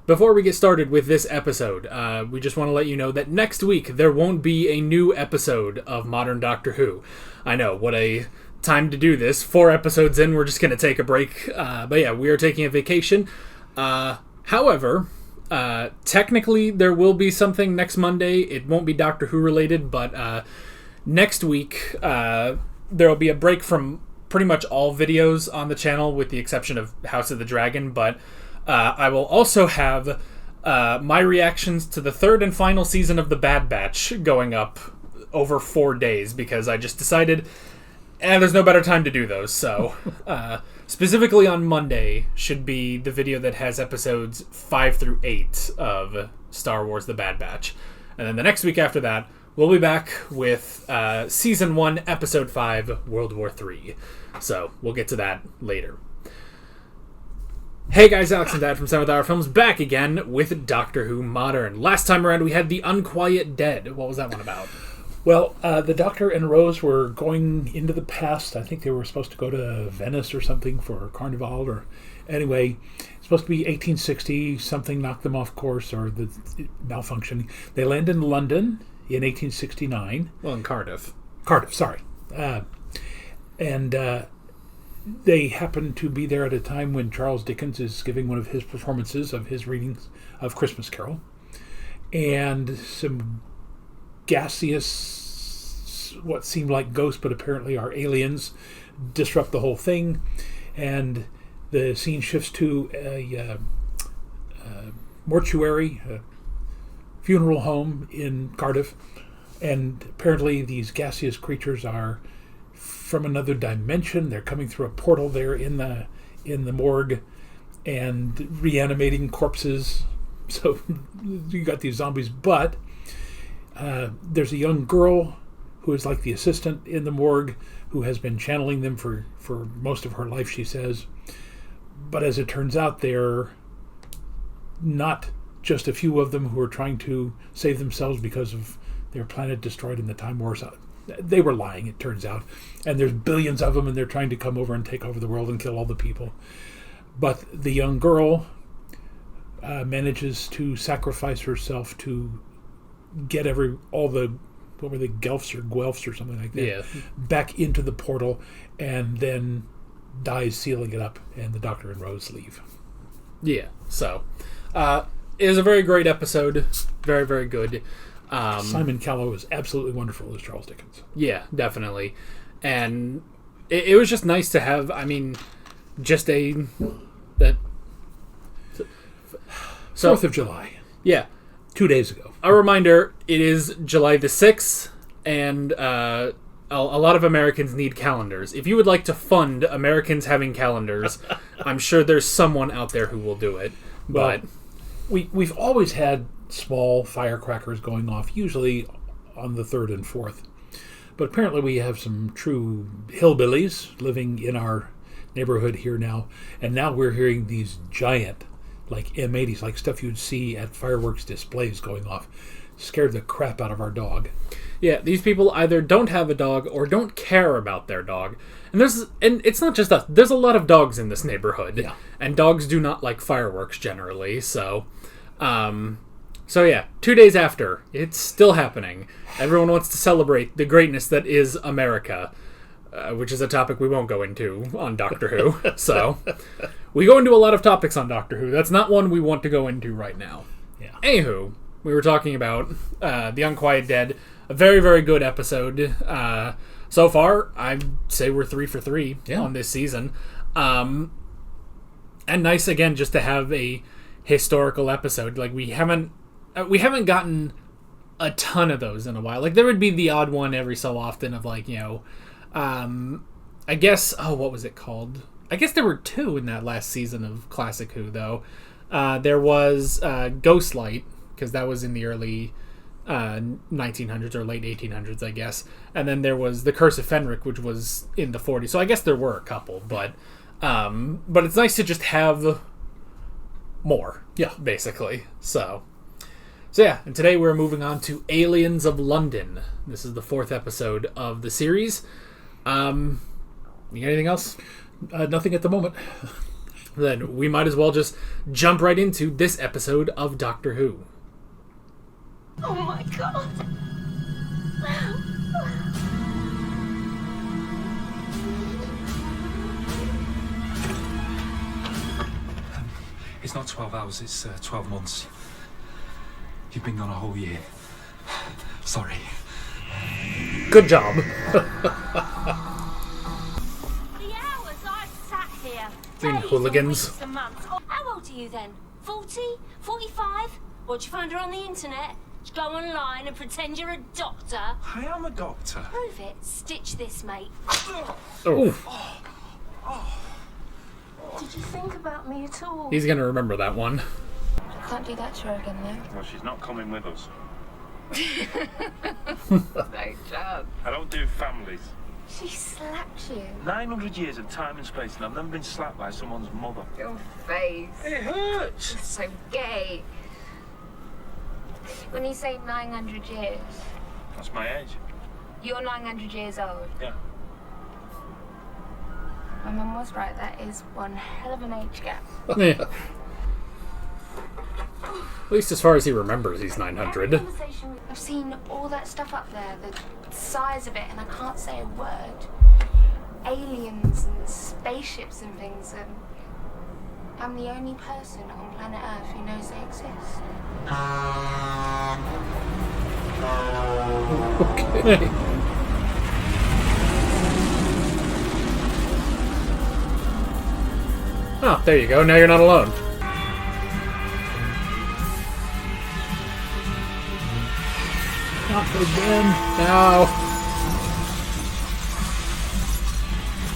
before we get started with this episode, we just want to let you know that next week there won't be a new episode of Modern Doctor Who. I know, what a time to do this. 4 episodes in, we're just going to take a break. But yeah, we are taking a vacation. However, technically there will be something next Monday. It won't be Doctor Who related, but next week there will be a break from pretty much all videos on the channel with the exception of House of the Dragon, but I will also have my reactions to the 3rd and final season of The Bad Batch going up over 4 days because I just decided there's no better time to do those. So specifically on Monday should be the video that has episodes 5 through 8 of Star Wars The Bad Batch. And then the next week after that, we'll be back with Season 1, Episode 5, World War III. So we'll get to that later. Hey guys, Alex and Dad from 7th Hour Films back again with Doctor Who Modern. Last time around we had The Unquiet Dead. What was that one about? Well, the Doctor and Rose were going into the past. I think they were supposed to go to Venice or something for Carnival. Or anyway, it's supposed to be 1860. Something knocked them off course or the malfunctioning. They land in London in 1869. Well, in Cardiff. Cardiff, sorry. And they happen to be there at a time when Charles Dickens is giving one of his performances of his readings of Christmas Carol. And some gaseous, what seemed like ghosts, but apparently are aliens, disrupt the whole thing. And the scene shifts to a mortuary, a funeral home in Cardiff. And apparently these gaseous creatures are from another dimension. They're coming through a portal there in the morgue and reanimating corpses. So you got these zombies, but there's a young girl who is like the assistant in the morgue who has been channeling them for most of her life, she says. But as it turns out, they're not just a few of them who are trying to save themselves because of their planet destroyed in the Time War. They were lying, it turns out. And there's billions of them, and they're trying to come over and take over the world and kill all the people. But the young girl manages to sacrifice herself to get all the, what were they, Guelphs or Guelphs or something like that, back into the portal, and then dies sealing it up, and the Doctor and Rose leave. Yeah, so it was a very great episode. Very, very good. Simon Callow is absolutely wonderful as Charles Dickens. Yeah, definitely. And it was just nice to have, just so 4th of July. Yeah. 2 days ago. A reminder, it is July the 6th, and a lot of Americans need calendars. If you would like to fund Americans having calendars, I'm sure there's someone out there who will do it. But we've always had small firecrackers going off, usually on the 3rd and 4th. But apparently we have some true hillbillies living in our neighborhood here now. And now we're hearing these giant, like M80s, like stuff you'd see at fireworks displays going off. Scared the crap out of our dog. Yeah, these people either don't have a dog or don't care about their dog. And it's not just us. There's a lot of dogs in this neighborhood. Yeah. And dogs do not like fireworks generally, so... So yeah, 2 days after, it's still happening. Everyone wants to celebrate the greatness that is America, which is a topic we won't go into on Doctor Who. So, we go into a lot of topics on Doctor Who. That's not one we want to go into right now. Yeah. Anywho, we were talking about The Unquiet Dead. A very, very good episode. So far, I'd say we're 3 for 3 on this season. And nice, again, just to have a historical episode. Like, we haven't gotten a ton of those in a while. Like, there would be the odd one every so often of, like, I guess, what was it called? I guess there were 2 in that last season of Classic Who, though. There was Ghostlight, because that was in the early 1900s or late 1800s, I guess. And then there was The Curse of Fenric, which was in the 40s. So I guess there were a couple, but it's nice to just have more, basically. So yeah, and today we're moving on to Aliens of London. This is the 4th episode of the series. You got anything else? Nothing at the moment. then we might as well just jump right into this episode of Doctor Who. Oh my god. It's not 12 hours, it's 12 months. You've been gone a whole year. Sorry. Good job. The hours I've sat here. Being Days or hooligans. weeks and months. Oh, how old are you then? 40? 45? Or do you find her on the internet? Just go online and pretend you're a doctor? I am a doctor. Prove it. Stitch this, mate. Oh, Did you think about me at all? he's gonna remember that one. Can't do that to her again, though. Well, she's not coming with us. No chance. I don't do families. She slapped you. 900 years of time and space, and I've never been slapped by someone's mother. Your face. It hurts! It's so gay. When you say 900 years, That's my age. you're 900 years old. Yeah. My mum was right, that is one hell of an age gap. Yeah. At least as far as he remembers, he's 900. I've seen all that stuff up there, the size of it, and I can't say a word. Aliens and spaceships and things, and I'm the only person on planet Earth who knows they exist. Okay. Oh, there you go. Now you're not alone. Not again. No.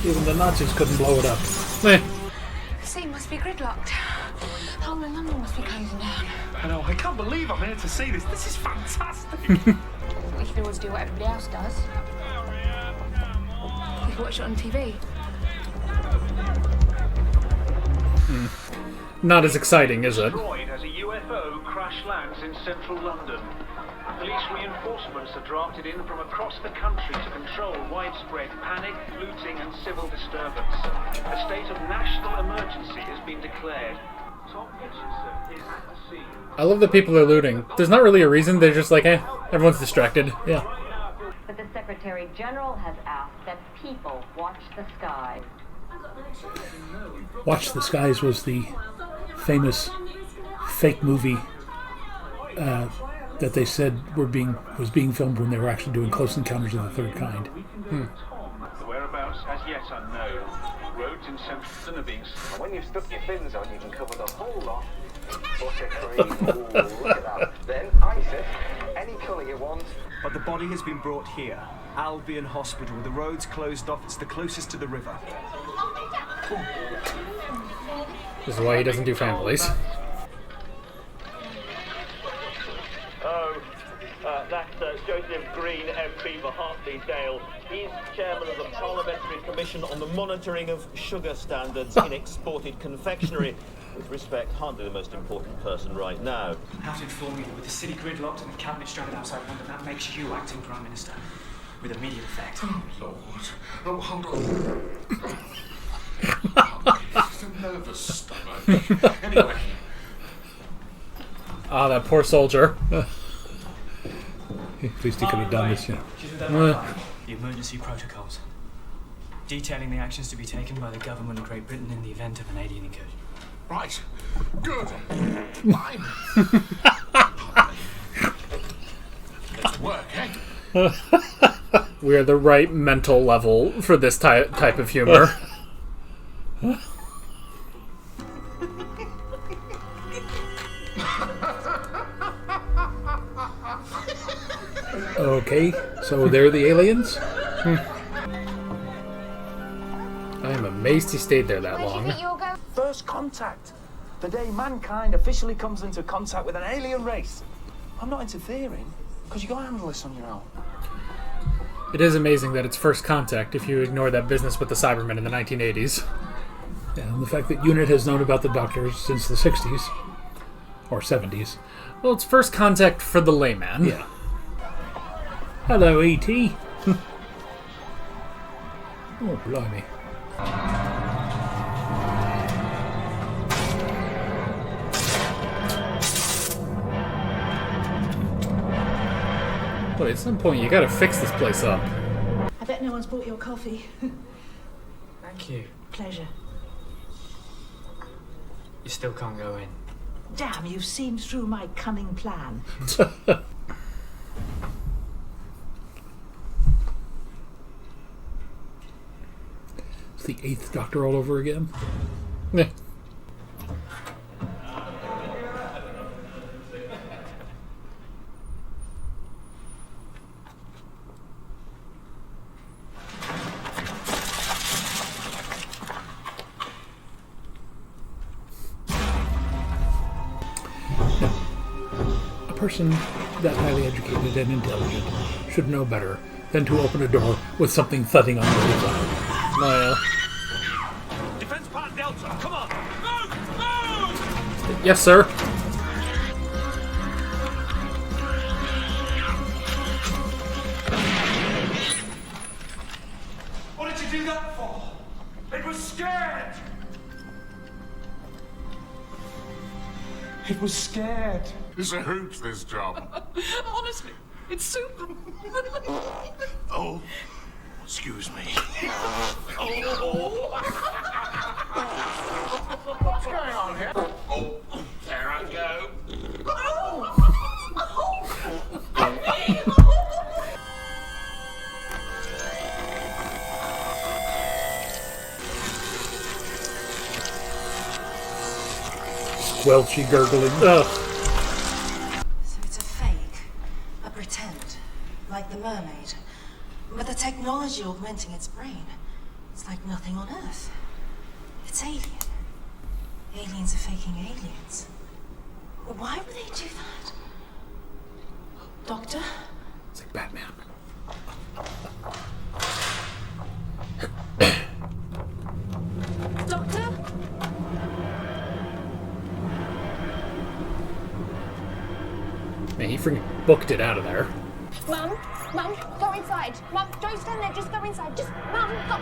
Even the Nazis couldn't blow it up. Eh. The sea must be gridlocked. The whole of London must be closing down. I know, I can't believe I'm here to see this. This is fantastic. We can always do what everybody else does. We can watch it on TV. Not as exciting, is it? Destroyed as a UFO crash lands in central London. Police reinforcements are drafted in from across the country to control widespread panic, looting and civil disturbance. A state of national emergency has been declared. Tom Hitchinson is at the scene. I love that people are looting. There's not really a reason. They're just like, everyone's distracted. Yeah. But the Secretary General has asked that people watch the skies. Watch the Skies was the famous fake movie that they said was being filmed when they were actually doing Close Encounters of the Third Kind. The whereabouts as yet unknown. Roads in central London are being... When you've stuck your fins on, you can cover the whole lot. Buttercream, ooh, look at that. Then ice it, any colour you want. But the body has been brought here, Albion Hospital. The road's closed off. It's the closest to the river. This is why he doesn't do families. That's Joseph Green, MP for Hartley-Dale. He's chairman of the Parliamentary Commission on the Monitoring of Sugar Standards in Exported Confectionery. With respect, hardly the most important person right now. I have to inform you that with the city gridlocked and the cabinet stranded outside London, that makes you acting Prime Minister. With immediate effect. Oh, Lord. Oh, hold on. It's a nervous stomach. Anyway. Ah, that poor soldier. At least he could have done this, yeah. The emergency protocols, detailing the actions to be taken by the government of Great Britain in the event of an alien incursion. Right. Good. Fine. Let's work, eh? We are the right mental level for this type of humor. Okay, so they're the aliens? I am amazed he stayed there that long. First contact. The day mankind officially comes into contact with an alien race. I'm not interfering, because you got to handle this on your own. It is amazing that it's first contact if you ignore that business with the Cybermen in the 1980s. Yeah, and the fact that UNIT has known about the Doctors since the 60s. Or 70s. Well, it's first contact for the layman. Yeah. Hello, E.T. Oh, blimey. But at some point, you gotta fix this place up. I bet no one's brought your coffee. Thank you. Pleasure. You still can't go in. Damn, you've seen through my cunning plan. It's the 8th Doctor all over again. Yeah. A person that highly educated and intelligent should know better than to open a door with something thudding on the other side. Well, Defense part Delta, come on! Move! Move! yes, sir. What did you do that for? It was scared! It was scared. It's a hoot, this job. Honestly, it's super. Oh, excuse me. What's going on here? Oh, there I go. Squelchy gurgling. Ugh. So it's a fake, a pretend, like the mermaid. But the technology augmenting its brain, it's like nothing on Earth. It's alien. Aliens are faking aliens. Why would they do that? Doctor? It's like Batman. Doctor? Man, he freaking booked it out of there. Mum? Mum, go inside. Mum, don't stand there, just go inside. Just, Mum, go.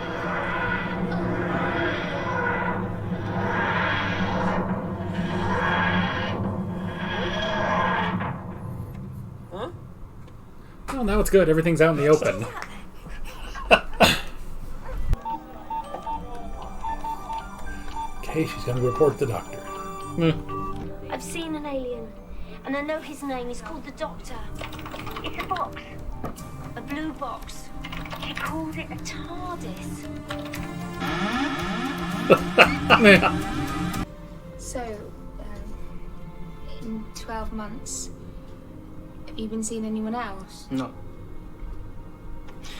Well, now it's good. Everything's out in the open. Okay, she's going to report the doctor. I've seen an alien, and I know his name. He's called the Doctor. It's a box. A blue box. He calls it a TARDIS. So, in 12 months, have you been seeing anyone else? No.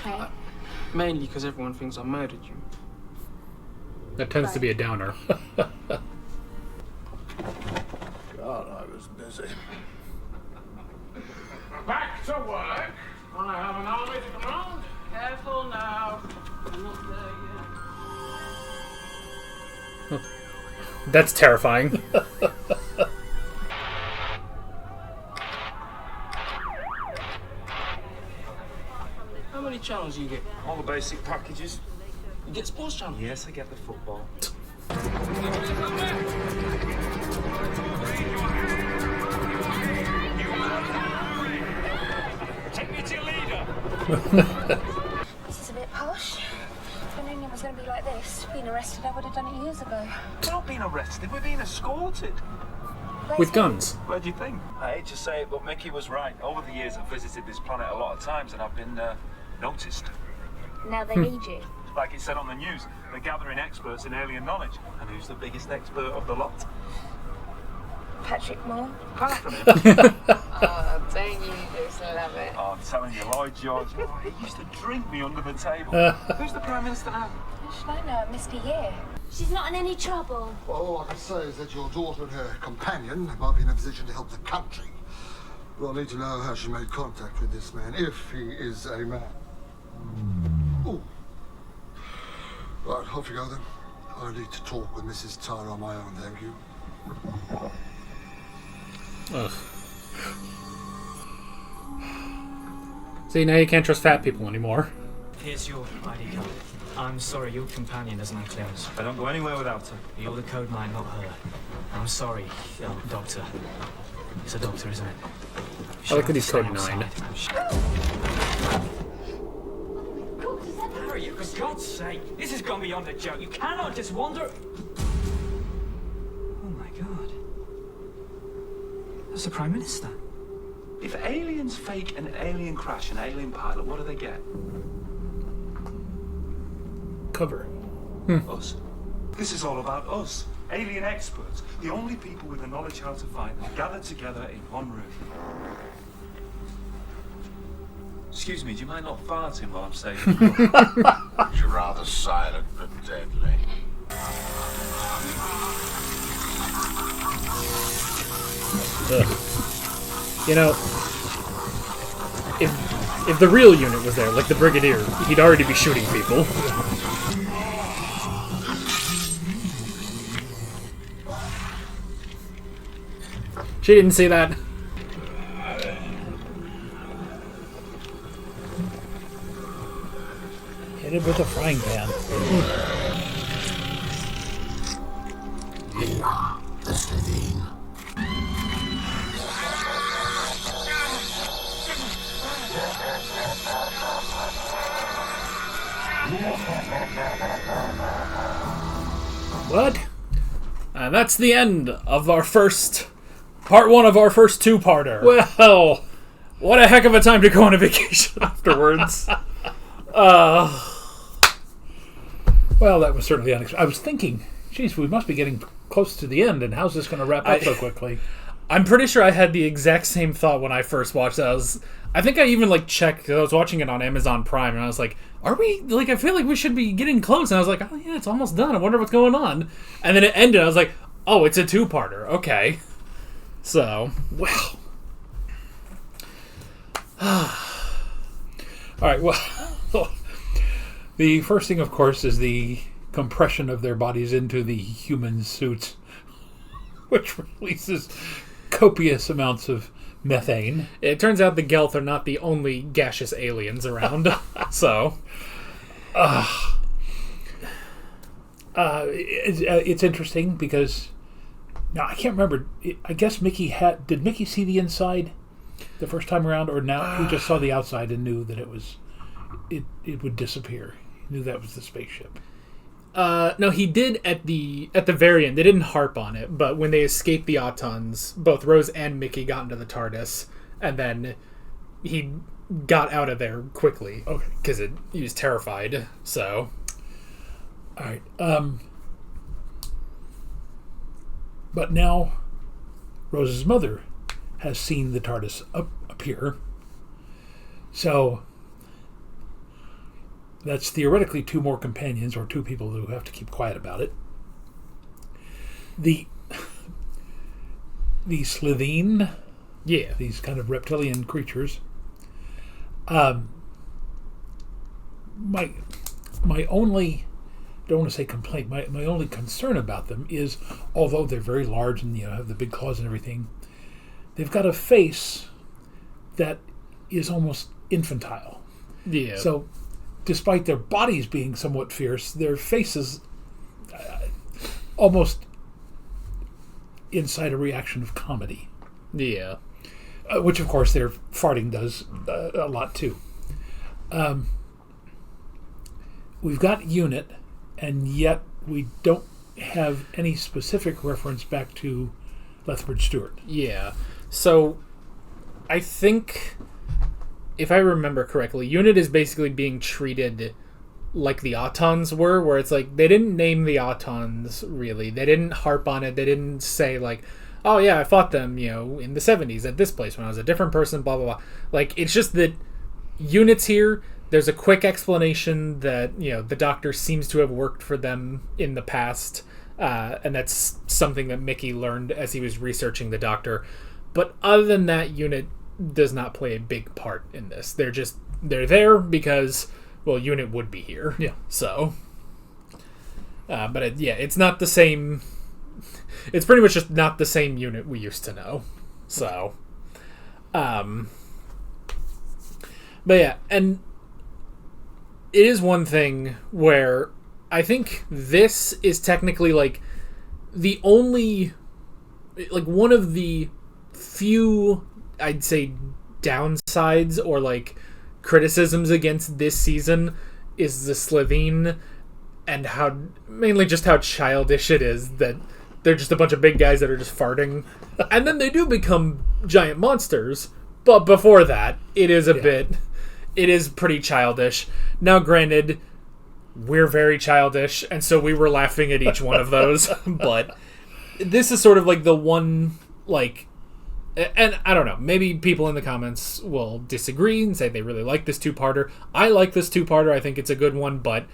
Okay. Mainly because everyone thinks I murdered you. That tends to be a downer. God, I was busy. Back to work. I have an army to command. Careful now. I'm not there yet. That's terrifying. How many channels do you get? All the basic packages. You get sports channel? Yes, I get the football. Take me to your leader. This is a bit posh. If I knew it was going to be like this, being arrested, I would have done it years ago. We're not being arrested, we're being escorted. With guns. Where do you think? I hate to say it, but Mickey was right. Over the years, I've visited this planet a lot of times, and I've been noticed. Now they need you. Like it said on the news, they're gathering experts in alien knowledge. And who's the biggest expert of the lot? Patrick Moore. Apart from him. Oh, don't you just love it? Oh, I'm telling you, Lloyd George, oh, he used to drink me under the table. Who's the Prime Minister now? How should I know? I missed a year. She's not in any trouble. Well, all I can say is that your daughter and her companion might be in a position to help the country. We'll need to know how she made contact with this man, if he is a man. Ooh. Right, off you go then. I need to talk with Mrs. Tyler on my own, thank you. Ugh. See, now you can't trust fat people anymore. Here's your ID card. I'm sorry, your companion doesn't have clearance. I don't go anywhere without her. You're the code 9, not her. I'm sorry, doctor. It's a doctor, isn't it? I like that he's Stay code 9. outside. you? For God's sake, this has gone beyond a joke. You cannot just wander... Oh my God. That's the Prime Minister. If aliens fake an alien crash, an alien pilot, what do they get? Cover. Us. This is all about us. Alien experts. The only people with the knowledge how to fight them gathered together in one room. Excuse me, do you mind not farting while I'm saying You're rather silent but deadly. You know, if the real unit was there, like the Brigadier, he'd already be shooting people. She didn't see that. Hit it with a frying pan. You are the Slovene. What? And that's the end of our part one of our first two-parter. Well, what a heck of a time to go on a vacation afterwards. Well, that was certainly unexpected. I was thinking, geez, we must be getting close to the end, and how's this going to wrap up so quickly? I'm pretty sure I had the exact same thought when I first watched it. I think I even checked, because I was watching it on Amazon Prime, and I was like, are we, I feel like we should be getting close. And I was like, oh yeah, it's almost done. I wonder what's going on. And then it ended. I was like, oh, it's a two-parter. Okay. So, well. All right, well, the first thing, of course, is the compression of their bodies into the human suits, which releases copious amounts of methane. It turns out the Gelth are not the only gaseous aliens around, so... it's interesting because... Now, I can't remember. I guess Mickey had... Did Mickey see the inside the first time around, or now he just saw the outside and knew that it was... It would disappear. He knew that was the spaceship. No, he did at the very end. They didn't harp on it, but when they escaped the Autons, both Rose and Mickey got into the TARDIS, and then he got out of there quickly. Okay. Because he was terrified, so... Alright, but now, Rose's mother has seen the TARDIS appear, so... That's theoretically two more companions, or two people who have to keep quiet about it. The Slovene, yeah, these kind of reptilian creatures. My only, don't want to say complaint, my only concern about them is, although they're very large and have the big claws and everything, they've got a face that is almost infantile. Yeah. So, despite their bodies being somewhat fierce, their faces almost incite a reaction of comedy. Yeah. Which, of course, their farting does a lot, too. We've got Unit, and yet we don't have any specific reference back to Lethbridge Stewart. Yeah. So, I think... if I remember correctly, Unit is basically being treated like the Autons were, where it's like, they didn't name the Autons, really. They didn't harp on it. They didn't say, oh yeah, I fought them, in the 70s at this place when I was a different person, blah, blah, blah. It's just that Unit's here. There's a quick explanation that, the Doctor seems to have worked for them in the past, and that's something that Mickey learned as he was researching the Doctor. But other than that, Unit does not play a big part in this. They're there because, well, Unit would be here. Yeah. So, but it's not the same. It's pretty much just not the same Unit we used to know. So, but yeah, and it is one thing where I think this is technically the only, one of the few, I'd say, downsides or criticisms against this season is the Slitheen, and mainly just how childish it is that they're just a bunch of big guys that are just farting. And then they do become giant monsters, but before that, it is it is pretty childish. Now, granted, we're very childish, and so we were laughing at each one of those, but this is sort of like the one, like, and I don't know, maybe people in the comments will disagree and say they really like this two-parter. I like this two-parter, I think it's a good one, but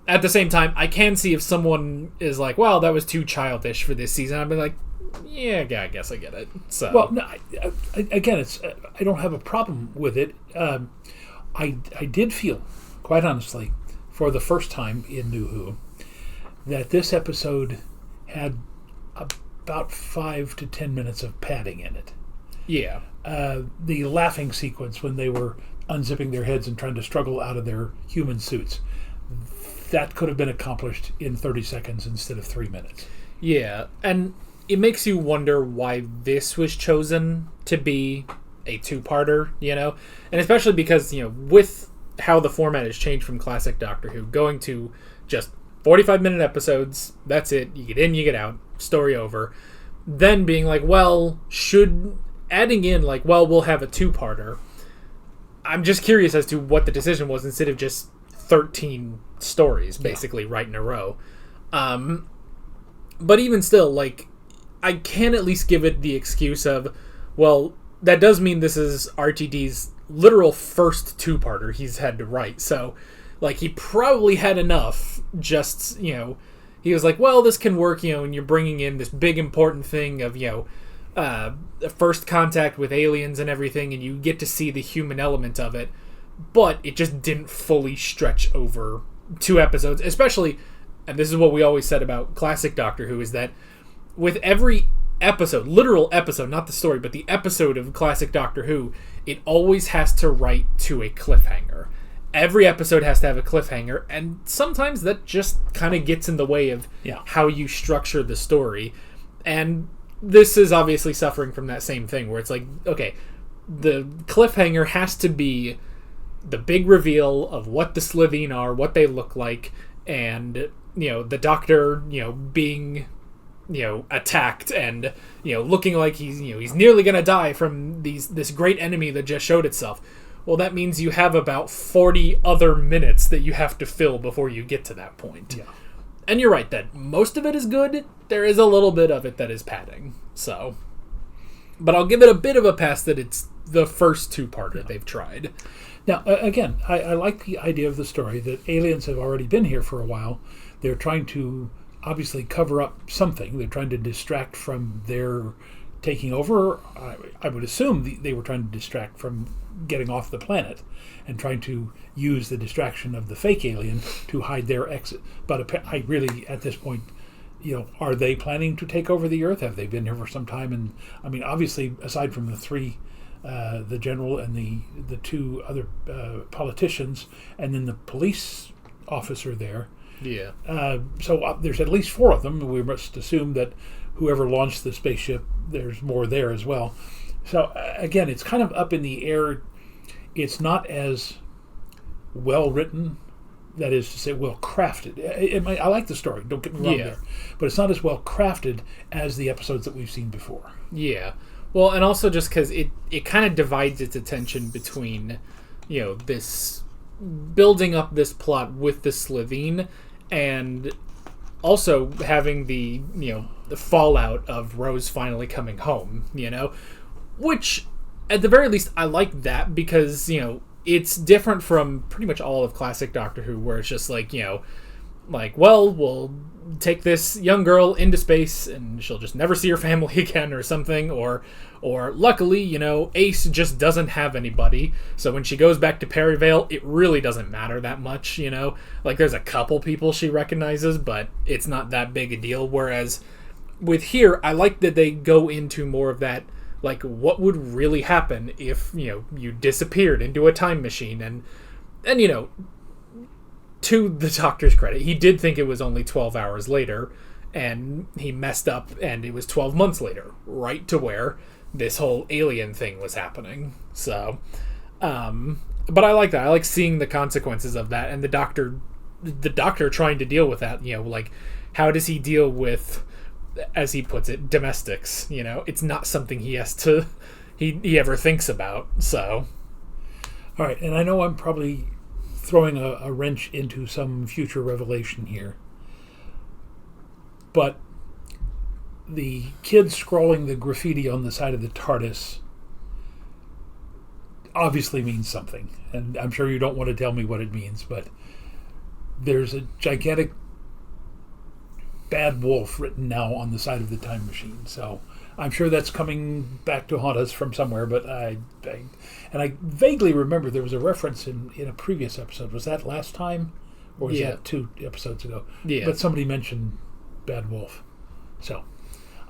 at the same time, I can see if someone is like, well, that was too childish for this season. I'd be like, yeah, I guess I get it. So, well, no, again, I don't have a problem with it. I did feel, quite honestly, for the first time in New Who, that this episode had about 5 to 10 minutes of padding in it. Yeah. The laughing sequence when they were unzipping their heads and trying to struggle out of their human suits, that could have been accomplished in 30 seconds instead of 3 minutes. Yeah, and it makes you wonder why this was chosen to be a two-parter, you know? And especially because, you know, with how the format has changed from classic Doctor Who, going to just 45-minute episodes, that's it, you get in, you get out, story over. Then being like, well, adding in, like, well, we'll have a two-parter. I'm just curious as to what the decision was instead of just 13 stories, basically, right in a row. But even still, like, I can at least give it the excuse of, well, that does mean this is RTD's literal first two-parter he's had to write. So, like, he probably had enough, just, you know, he was like, well, this can work, you know, and you're bringing in this big important thing of, you know, first contact with aliens and everything, and you get to see the human element of it. But it just didn't fully stretch over 2 episodes, especially, and this is what we always said about classic Doctor Who, is that with every episode, literal episode, not the story, but the episode of classic Doctor Who, it always has to write to a cliffhanger. Every episode has to have a cliffhanger, and sometimes that just kind of gets in the way of how you structure the story. And this is obviously suffering from that same thing, where it's like, okay, the cliffhanger has to be the big reveal of what the Slitheen are, what they look like, and, you know, the Doctor, you know, being, you know, attacked and, you know, looking like he's nearly going to die from this great enemy that just showed itself. Well, that means you have about 40 other minutes that you have to fill before you get to that point. Yeah. And you're right that most of it is good. There is a little bit of it that is padding. So, but I'll give it a bit of a pass that it's the first two-parter they've tried. Now, again, I like the idea of the story that aliens have already been here for a while. They're trying to obviously cover up something. They're trying to distract from their taking over. I would assume they were trying to distract from getting off the planet and trying to use the distraction of the fake alien to hide their exit. But I really, at this point, you know, are they planning to take over the Earth? Have they been here for some time? And I mean, obviously, aside from the 3, the general and the 2 other politicians, and then the police officer there. Yeah. So there's at least 4 of them. We must assume that whoever launched the spaceship, there's more there as well. So again, it's kind of up in the air. It's not as well written, that is to say, well crafted. I like the story, don't get me wrong there, but it's not as well crafted as the episodes that we've seen before. Yeah. Well, and also just because it kind of divides its attention between, you know, this building up this plot with the Slitheen, and also having the, you know, the fallout of Rose finally coming home, you know, which at the very least I like that, because, you know, it's different from pretty much all of classic Doctor Who, where it's just like, you know, like, well, we'll take this young girl into space and she'll just never see her family again or something, or luckily, you know, Ace just doesn't have anybody, so when she goes back to Perryvale, it really doesn't matter that much, you know, like there's a couple people she recognizes, but it's not that big a deal. Whereas with here, I like that they go into more of that, like, what would really happen if, you know, you disappeared into a time machine, and you know, to the Doctor's credit, he did think it was only 12 hours later, and he messed up, and it was 12 months later, right to where this whole alien thing was happening. So, But I like that. I like seeing the consequences of that, and the doctor trying to deal with that. Like, how does he deal with, as he puts it, domestics? It's not something he has to, he ever thinks about. So, all right, and I know I'm probably throwing a wrench into some future revelation here, but the kid scrawling the graffiti on the side of the TARDIS obviously means something, and I'm sure you don't want to tell me what it means, but there's a gigantic bad wolf written now on the side of the time machine, so I'm sure that's coming back to haunt us from somewhere. But I vaguely remember there was a reference in a previous episode. Was that last time, or was that 2 episodes ago? Yeah, but somebody mentioned bad wolf, so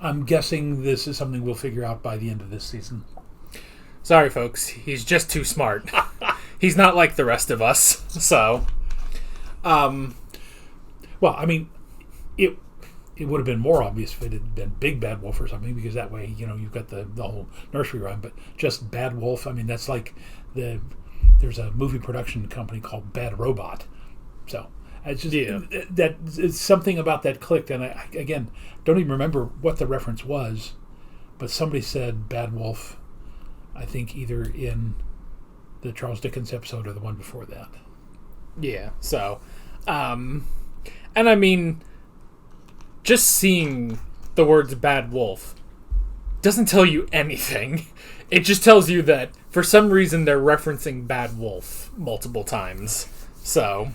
I'm guessing this is something we'll figure out by the end of this season. Sorry, folks. He's just too smart. He's not like the rest of us. So, well, I mean, it would have been more obvious if it had been Big Bad Wolf or something, because that way, you've got the whole nursery rhyme. But just Bad Wolf, I mean, that's like there's a movie production company called Bad Robot. So it's just that it's something about that clicked, and I again don't even remember what the reference was, but somebody said Bad Wolf. I think either in the Charles Dickens episode or the one before that. Yeah, so, and I mean, just seeing the words bad wolf doesn't tell you anything. It just tells you that for some reason they're referencing bad wolf multiple times. So,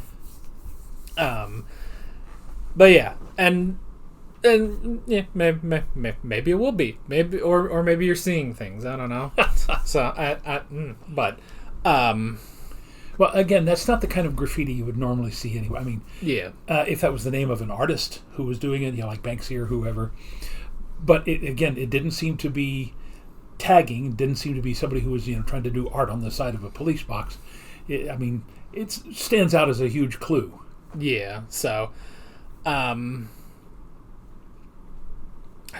but yeah, and yeah, maybe it will be, maybe or maybe you're seeing things. I don't know. So well, again, that's not the kind of graffiti you would normally see anyway. I mean, yeah, if that was the name of an artist who was doing it, like Banksy or whoever. But it didn't seem to be tagging. It didn't seem to be somebody who was trying to do art on the side of a police box. It stands out as a huge clue. Yeah. So, I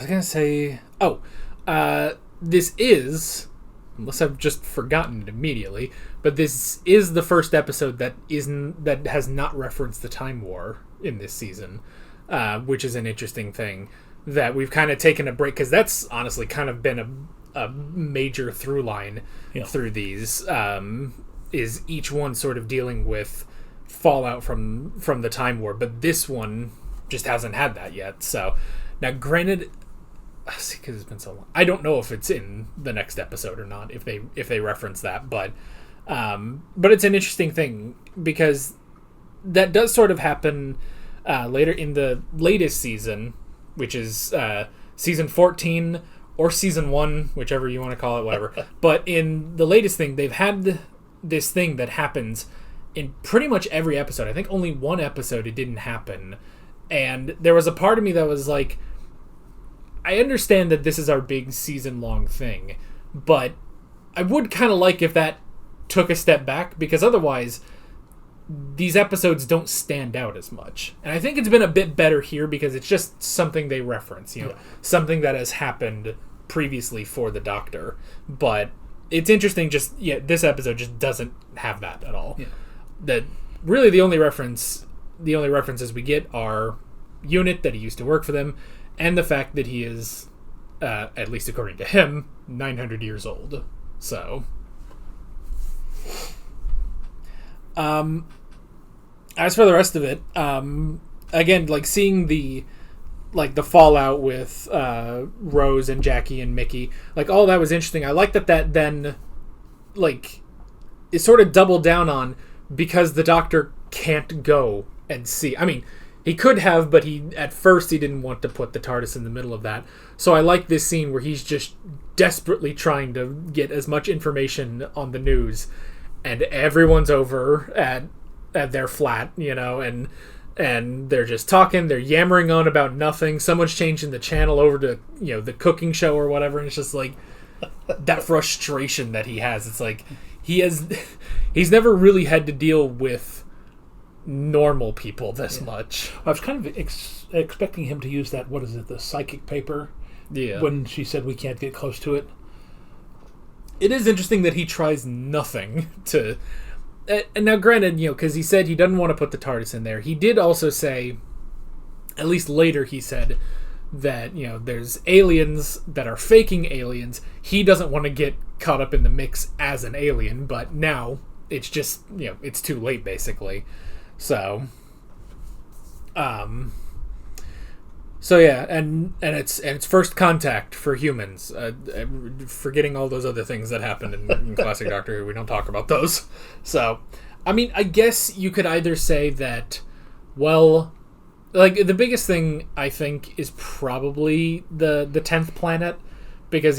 was going to say, this is, unless I've just forgotten it immediately, but this is the first episode that has not referenced the Time War in this season, which is an interesting thing, that we've kind of taken a break, because that's honestly kind of been a major through line through these, is each one sort of dealing with fallout from the Time War, but this one just hasn't had that yet. So, now granted, because it's been so long, I don't know if it's in the next episode or not, if they reference that, but it's an interesting thing, because that does sort of happen later in the latest season, which is season 14 or season 1, whichever you want to call it, whatever. But in the latest thing, they've had this thing that happens in pretty much every episode. I think only one episode it didn't happen, and there was a part of me that was like, I understand that this is our big season-long thing, but I would kind of like if that took a step back, because otherwise these episodes don't stand out as much. And I think it's been a bit better here, because it's just something they reference, something that has happened previously for the Doctor. But it's interesting, this episode just doesn't have that at all. Yeah. That really the only references we get are Unit, that he used to work for them, and the fact that he is, at least according to him, 900 years old. So, as for the rest of it, again, like seeing the fallout with Rose and Jackie and Mickey, like all that was interesting. I like that then, like, is sort of doubled down on, because the Doctor can't go and see. I mean, he could have, but at first he didn't want to put the TARDIS in the middle of that. So I like this scene where he's just desperately trying to get as much information on the news, and everyone's over at their flat, and they're just talking, they're yammering on about nothing. Someone's changing the channel over to, the cooking show or whatever, and it's just like that frustration that he has. It's like he's never really had to deal with normal people this much. I was kind of expecting him to use that, the psychic paper? Yeah. When she said we can't get close to it. it is interesting that he tries nothing to... And now, granted, because he said he doesn't want to put the TARDIS in there. He did also say, at least later he said, that, there's aliens that are faking aliens. He doesn't want to get caught up in the mix as an alien, but now it's just, it's too late, basically. So yeah, and it's first contact for humans. Forgetting all those other things that happened in classic Doctor Who, we don't talk about those. So, I mean, I guess you could either say that, well, like the biggest thing I think is probably the 10th planet, because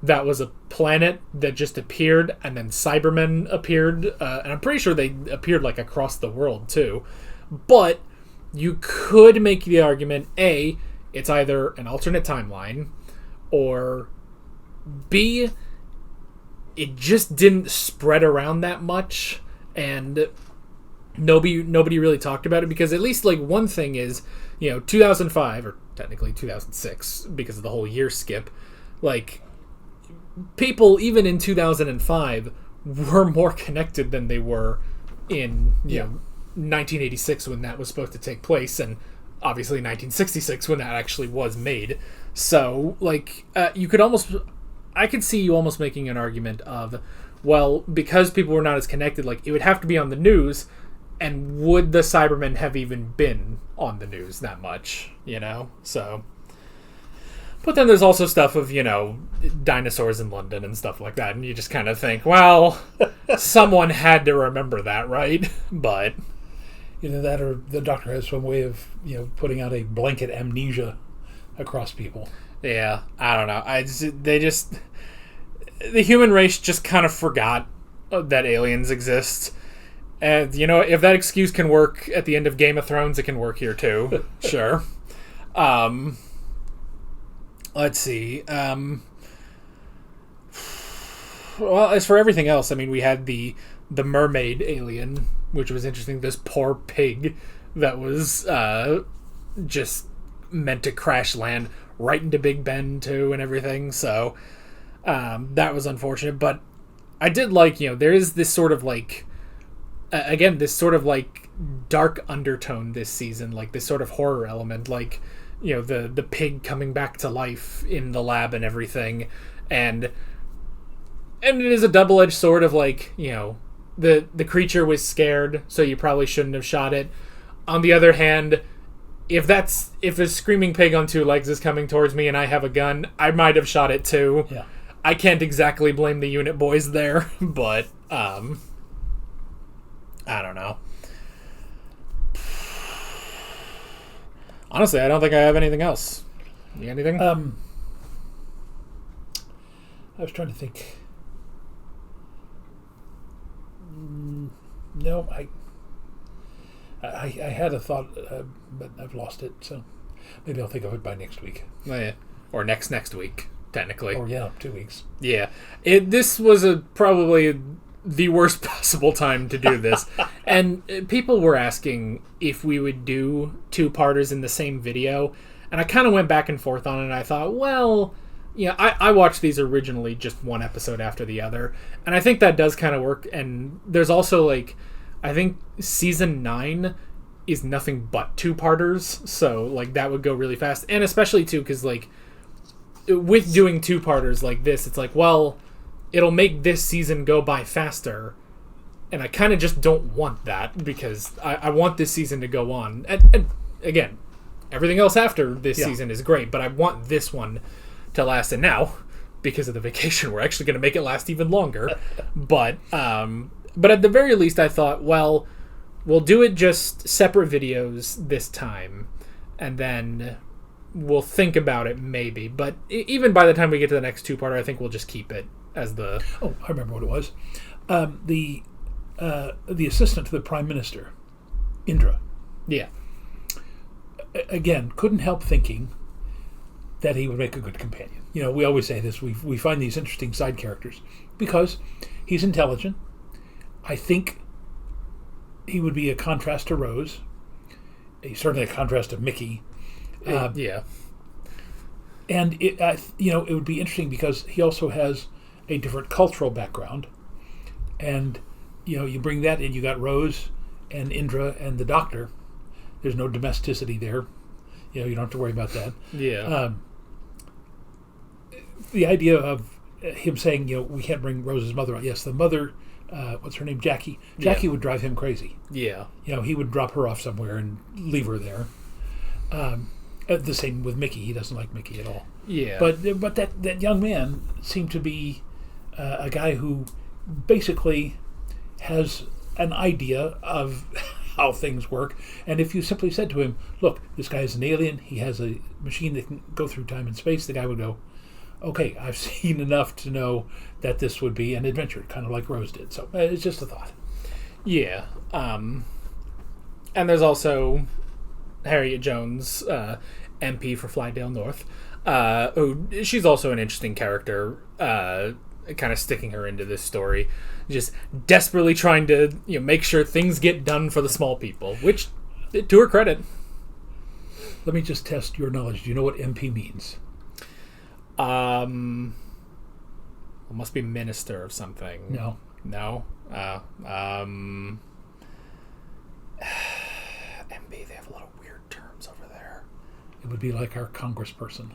that was a planet that just appeared, and then Cybermen appeared, and I'm pretty sure they appeared like across the world too, but. You could make the argument, A, it's either an alternate timeline, or B, it just didn't spread around that much, and nobody really talked about it, because at least, like, one thing is, 2005, or technically 2006, because of the whole year skip, like, people, even in 2005, were more connected than they were in, 1986 when that was supposed to take place, and obviously 1966 when that actually was made. So, like, you could almost... I could see you almost making an argument of, well, because people were not as connected, like, it would have to be on the news, and would the Cybermen have even been on the news that much, So... But then there's also stuff of, dinosaurs in London and stuff like that, and you just kind of think, well, someone had to remember that, right? But... that or the Doctor has some way of, putting out a blanket amnesia across people. Yeah, I don't know. The human race just kind of forgot that aliens exist. And, if that excuse can work at the end of Game of Thrones, it can work here too. Sure. Let's see. Well, as for everything else, I mean, we had the mermaid alien, which was interesting. This poor pig that was just meant to crash land right into Big Ben too and everything. So that was unfortunate. But I did like, there is this sort of like, again, this sort of like dark undertone this season, like this sort of horror element, like, the pig coming back to life in the lab and everything. And it is a double-edged sword of like, the creature was scared, so you probably shouldn't have shot it. On the other hand, if a screaming pig on two legs is coming towards me and I have a gun, I might have shot it too. Yeah. I can't exactly blame the unit boys there, but I don't know. Honestly, I don't think I have anything else. You got anything? I was trying to think. No, I had a thought, but I've lost it. So maybe I'll think of it by next week. Oh, yeah. Or next week, technically. Or 2 weeks. Yeah, this was probably the worst possible time to do this, and people were asking if we would do 2-parters in the same video, and I kind of went back and forth on it. And I thought, well. I watched these originally just one episode after the other, and I think that does kind of work. And there's also, like, I think season 9 is nothing but 2-parters, so, like, that would go really fast. And especially, too, because, like, with doing 2-parters like this, it's like, well, it'll make this season go by faster, and I kind of just don't want that, because I want this season to go on. And again, everything else after this season is great, but I want this one to last. And now, because of the vacation, we're actually going to make it last even longer. But at the very least, I thought, well, we'll do it just separate videos this time, and then we'll think about it maybe. But even by the time we get to the next 2-parter, I think we'll just keep it as the... Oh, I remember what it was. The assistant to the Prime Minister, Indra. Yeah. Again, couldn't help thinking that he would make a good companion. We always say this. We find these interesting side characters because he's intelligent. I think he would be a contrast to Rose. He's certainly a contrast to Mickey. Yeah. And it would be interesting because he also has a different cultural background. And, you bring that in, you got Rose and Indra and the Doctor. There's no domesticity there. You don't have to worry about that. Yeah. The idea of him saying, we can't bring Rose's mother on. Yes, the mother, what's her name? Jackie. Jackie would drive him crazy. Yeah. He would drop her off somewhere and leave her there. The same with Mickey. He doesn't like Mickey at all. Yeah. But that young man seemed to be a guy who basically has an idea of how things work. And if you simply said to him, look, this guy is an alien, he has a machine that can go through time and space, the guy would go, okay, I've seen enough to know that this would be an adventure, kind of like Rose did. So it's just a thought. Yeah. And there's also Harriet Jones, MP for Flydale North. She's also an interesting character, kind of sticking her into this story. Just desperately trying to make sure things get done for the small people, which, to her credit. Let me just test your knowledge. Do you know what MP means? It must be minister of something. No. No? MP, they have a lot of weird terms over there. It would be like our congressperson.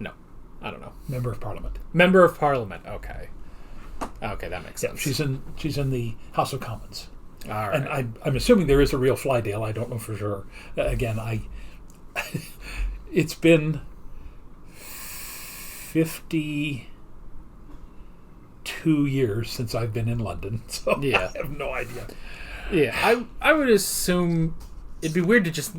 No. I don't know. Member of Parliament. Member of Parliament. Okay. Okay, that makes sense. She's in the House of Commons. All right. And I'm assuming there is a real Flydale. I don't know for sure. Again, it's been 52 years since I've been in London, so yeah. I have no idea. Yeah, I would assume it'd be weird to just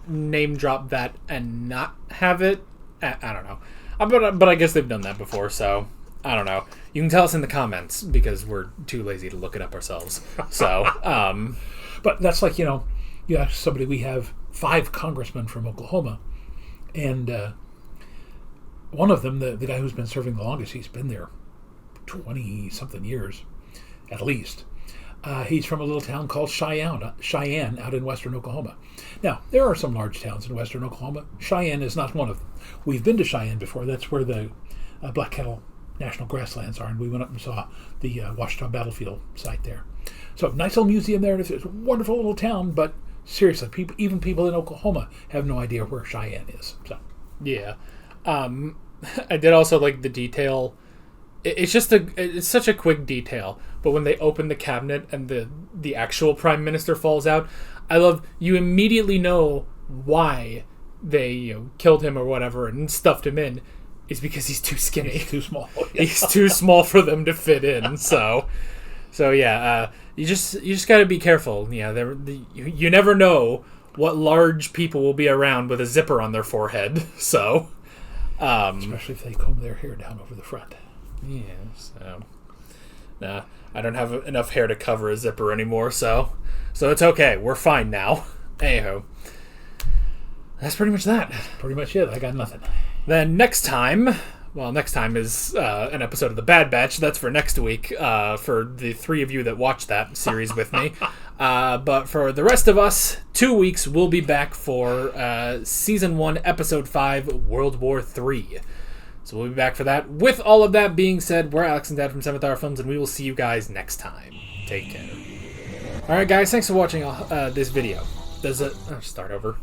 name drop that and not have it. I don't know. But I guess they've done that before, so I don't know. You can tell us in the comments because we're too lazy to look it up ourselves. So, but that's like, you ask somebody, we have 5 congressmen from Oklahoma, and one of them, the guy who's been serving the longest, he's been there 20-something years, at least. He's from a little town called Cheyenne out in western Oklahoma. Now, there are some large towns in western Oklahoma. Cheyenne is not one of them. We've been to Cheyenne before. That's where the Black Cattle National Grasslands are, and we went up and saw the Washita Battlefield site there. So, nice little museum there. It's a wonderful little town, but seriously, even people in Oklahoma have no idea where Cheyenne is. So, yeah. I did also like the detail. It's such a quick detail, but when they open the cabinet and the actual prime minister falls out, I love, you immediately know why they killed him or whatever and stuffed him in. Is because he's too skinny. He's too small. He's too small for them to fit in. So yeah, you just got to be careful. Yeah, you never know what large people will be around with a zipper on their forehead. So, especially if they comb their hair down over the front. Yeah. So, nah, I don't have enough hair to cover a zipper anymore. So it's okay. We're fine now. Anyhow, that's pretty much that. That's pretty much it. I got nothing. Then next time is an episode of The Bad Batch. That's for next week, for the 3 of you that watched that series with me. But for the rest of us, 2 weeks, we'll be back for Season 1, Episode 5, World War III. So we'll be back for that. With all of that being said, we're Alex and Dad from 7th Hour Films, and we will see you guys next time. Take care. Alright guys, thanks for watching this video. Start over.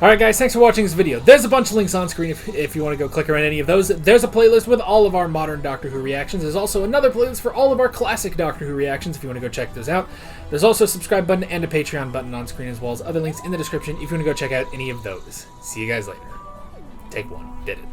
Alright guys, thanks for watching this video. There's a bunch of links on screen if you want to go click around any of those. There's a playlist with all of our modern Doctor Who reactions. There's also another playlist for all of our classic Doctor Who reactions if you want to go check those out. There's also a subscribe button and a Patreon button on screen, as well as other links in the description if you want to go check out any of those. See you guys later. Take one. Did it.